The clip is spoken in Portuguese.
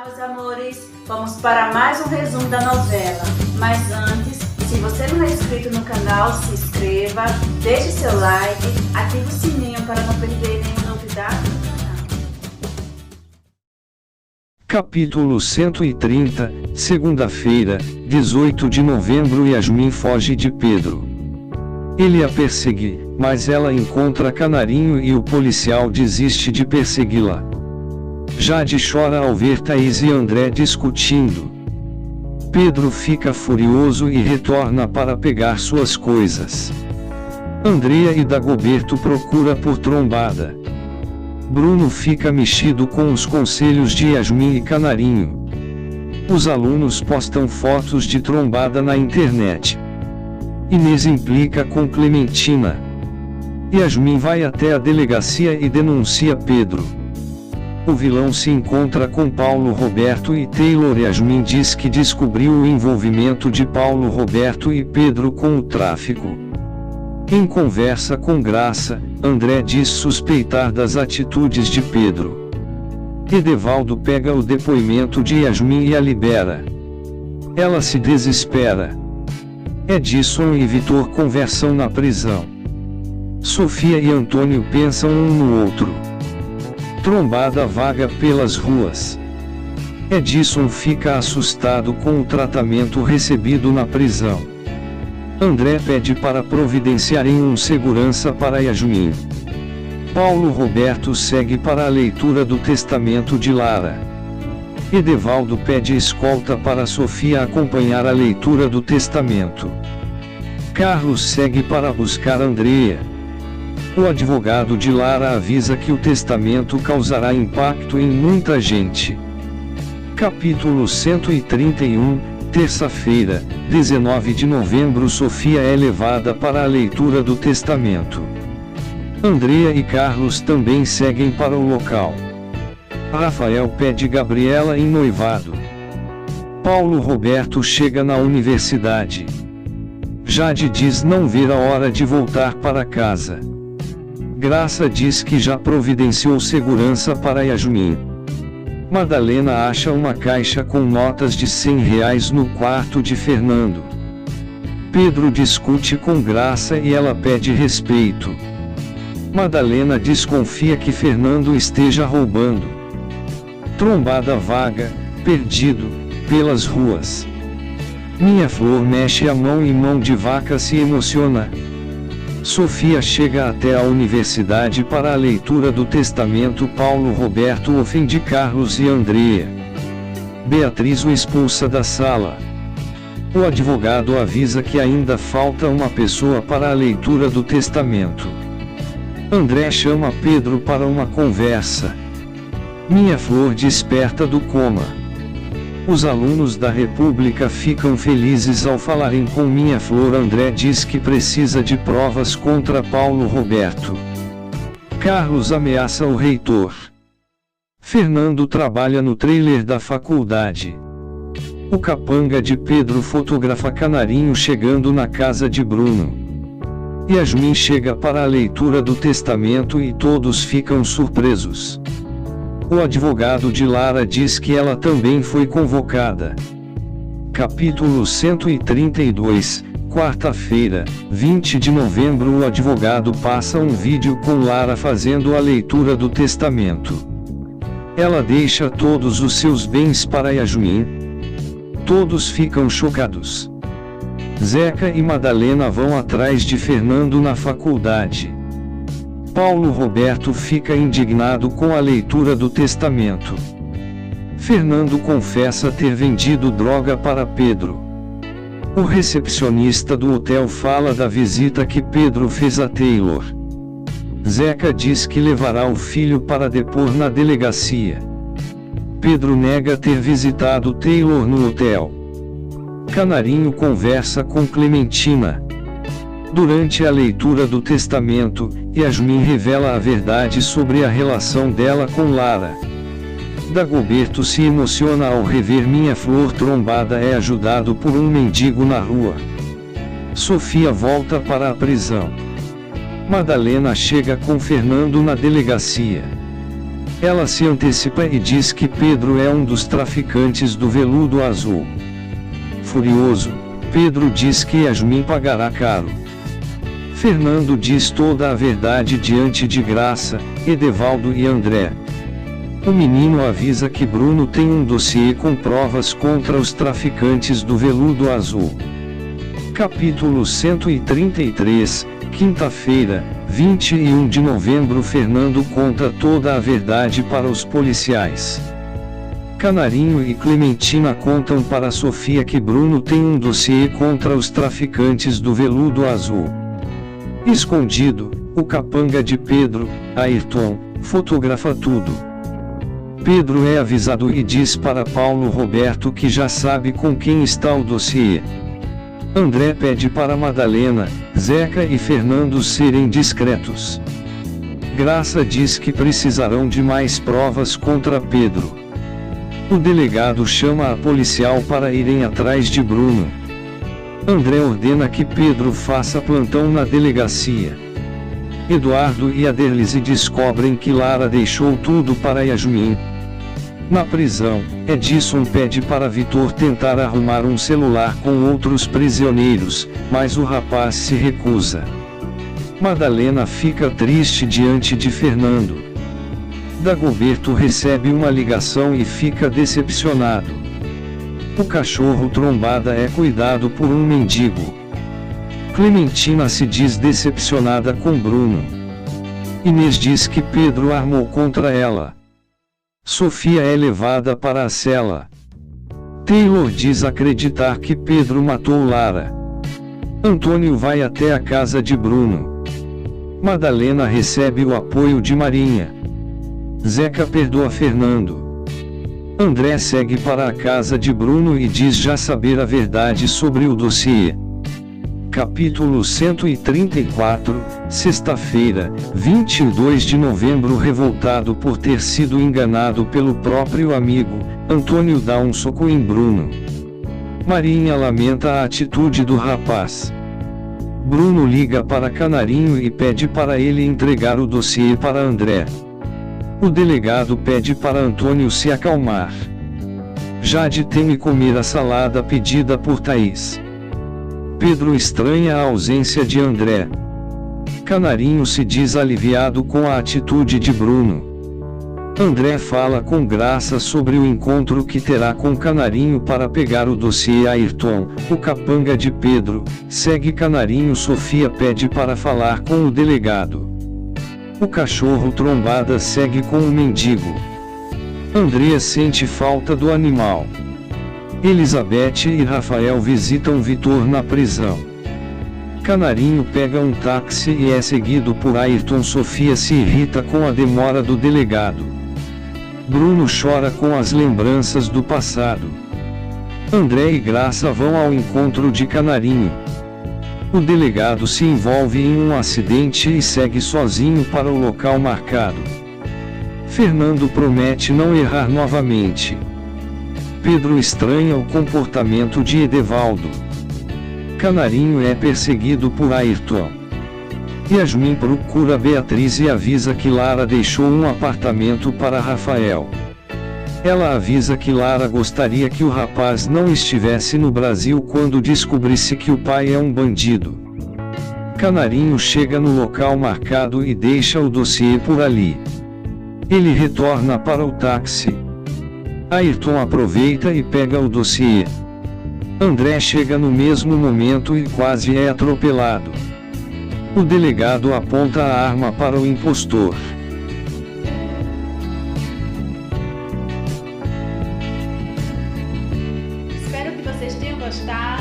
Olá, meus amores! Vamos para mais um resumo da novela. Mas antes, se você não é inscrito no canal, se inscreva, deixe seu like, ative o sininho para não perder nenhuma novidade do canal. Capítulo 130, segunda-feira, 18 de novembro. Yasmin foge de Pedro. Ele a persegue, mas ela encontra Canarinho e o policial desiste de persegui-la. Jade chora ao ver Thaís e André discutindo. Pedro fica furioso e retorna para pegar suas coisas. Andrea e Dagoberto procura por Trombada. Bruno fica mexido com os conselhos de Yasmin e Canarinho. Os alunos postam fotos de Trombada na internet. Inês implica com Clementina. Yasmin vai até a delegacia e denuncia Pedro. O vilão se encontra com Paulo Roberto e Taylor. Yasmin diz que descobriu o envolvimento de Paulo Roberto e Pedro com o tráfico. Em conversa com Graça, André diz suspeitar das atitudes de Pedro. Edevaldo pega o depoimento de Yasmin e a libera. Ela se desespera. Edson e Vitor conversam na prisão. Sofia e Antônio pensam um no outro. Trombada vaga pelas ruas. Edson fica assustado com o tratamento recebido na prisão. André pede para providenciarem um segurança para Yasmin. Paulo Roberto segue para a leitura do testamento de Lara. Edevaldo pede escolta para Sofia acompanhar a leitura do testamento. Carlos segue para buscar Andrea. O advogado de Lara avisa que o testamento causará impacto em muita gente. Capítulo 131, terça-feira, 19 de novembro. Sofia é levada para a leitura do testamento. Andrea e Carlos também seguem para o local. Rafael pede Gabriela em noivado. Paulo Roberto chega na universidade. Jade diz não ver a hora de voltar para casa. Graça diz que já providenciou segurança para Yasmin. Madalena acha uma caixa com notas de R$100 no quarto de Fernando. Pedro discute com Graça e ela pede respeito. Madalena desconfia que Fernando esteja roubando. Trombada vaga, perdido, pelas ruas. Minha Flor mexe a mão e Mão de Vaca se emociona. Sofia chega até a universidade para a leitura do testamento. Paulo Roberto ofende Carlos e Andrea. Beatriz o expulsa da sala. O advogado avisa que ainda falta uma pessoa para a leitura do testamento. André chama Pedro para uma conversa. Minha Flor desperta do coma. Os alunos da República ficam felizes ao falarem com Minha Flor. André diz que precisa de provas contra Paulo Roberto. Carlos ameaça o reitor. Fernando trabalha no trailer da faculdade. O capanga de Pedro fotografa Canarinho chegando na casa de Bruno. Yasmin chega para a leitura do testamento e todos ficam surpresos. O advogado de Lara diz que ela também foi convocada. Capítulo 132, quarta-feira, 20 de novembro. O advogado passa um vídeo com Lara fazendo a leitura do testamento. Ela deixa todos os seus bens para Yasmin. Todos ficam chocados. Zeca e Madalena vão atrás de Fernando na faculdade. Paulo Roberto fica indignado com a leitura do testamento. Fernando confessa ter vendido droga para Pedro. O recepcionista do hotel fala da visita que Pedro fez a Taylor. Zeca diz que levará o filho para depor na delegacia. Pedro nega ter visitado Taylor no hotel. Canarinho conversa com Clementina. Durante a leitura do testamento, Yasmin revela a verdade sobre a relação dela com Lara. Dagoberto se emociona ao rever Minha Flor. Trombada é ajudado por um mendigo na rua. Sofia volta para a prisão. Madalena chega com Fernando na delegacia. Ela se antecipa e diz que Pedro é um dos traficantes do veludo azul. Furioso, Pedro diz que Yasmin pagará caro. Fernando diz toda a verdade diante de Graça, Edevaldo e André. O menino avisa que Bruno tem um dossiê com provas contra os traficantes do veludo azul. Capítulo 133, quinta-feira, 21 de novembro. Fernando conta toda a verdade para os policiais. Canarinho e Clementina contam para Sofia que Bruno tem um dossiê contra os traficantes do veludo azul. Escondido, o capanga de Pedro, Ayrton, fotografa tudo. Pedro é avisado e diz para Paulo Roberto que já sabe com quem está o dossiê. André pede para Madalena, Zeca e Fernando serem discretos. Graça diz que precisarão de mais provas contra Pedro. O delegado chama a policial para irem atrás de Bruno. André ordena que Pedro faça plantão na delegacia. Eduardo e Aderlise descobrem que Lara deixou tudo para Yasmin. Na prisão, Edson pede para Vitor tentar arrumar um celular com outros prisioneiros, mas o rapaz se recusa. Madalena fica triste diante de Fernando. Dagoberto recebe uma ligação e fica decepcionado. O cachorro Trombada é cuidado por um mendigo. Clementina se diz decepcionada com Bruno. Inês diz que Pedro armou contra ela. Sofia é levada para a cela. Taylor diz acreditar que Pedro matou Lara. Antônio vai até a casa de Bruno. Madalena recebe o apoio de Marinha. Zeca perdoa Fernando. André segue para a casa de Bruno e diz já saber a verdade sobre o dossiê. Capítulo 134, sexta-feira, 22 de novembro. Revoltado por ter sido enganado pelo próprio amigo, Antônio dá um soco em Bruno. Marinha lamenta a atitude do rapaz. Bruno liga para Canarinho e pede para ele entregar o dossiê para André. O delegado pede para Antônio se acalmar. Jade teme comer a salada pedida por Thaís. Pedro estranha a ausência de André. Canarinho se diz aliviado com a atitude de Bruno. André fala com Graça sobre o encontro que terá com Canarinho para pegar o dossiê. Ayrton, o capanga de Pedro, segue Canarinho. Sofia pede para falar com o delegado. O cachorro Trombada segue com o mendigo. Andrea sente falta do animal. Elizabeth e Rafael visitam Vitor na prisão. Canarinho pega um táxi e é seguido por Ayrton. Sofia se irrita com a demora do delegado. Bruno chora com as lembranças do passado. André e Graça vão ao encontro de Canarinho. O delegado se envolve em um acidente e segue sozinho para o local marcado. Fernando promete não errar novamente. Pedro estranha o comportamento de Edevaldo. Canarinho é perseguido por Ayrton. Yasmin procura Beatriz e avisa que Lara deixou um apartamento para Rafael. Ela avisa que Lara gostaria que o rapaz não estivesse no Brasil quando descobrisse que o pai é um bandido. Canarinho chega no local marcado e deixa o dossiê por ali. Ele retorna para o táxi. Ayrton aproveita e pega o dossiê. André chega no mesmo momento e quase é atropelado. O delegado aponta a arma para o impostor. Espero que vocês tenham gostado.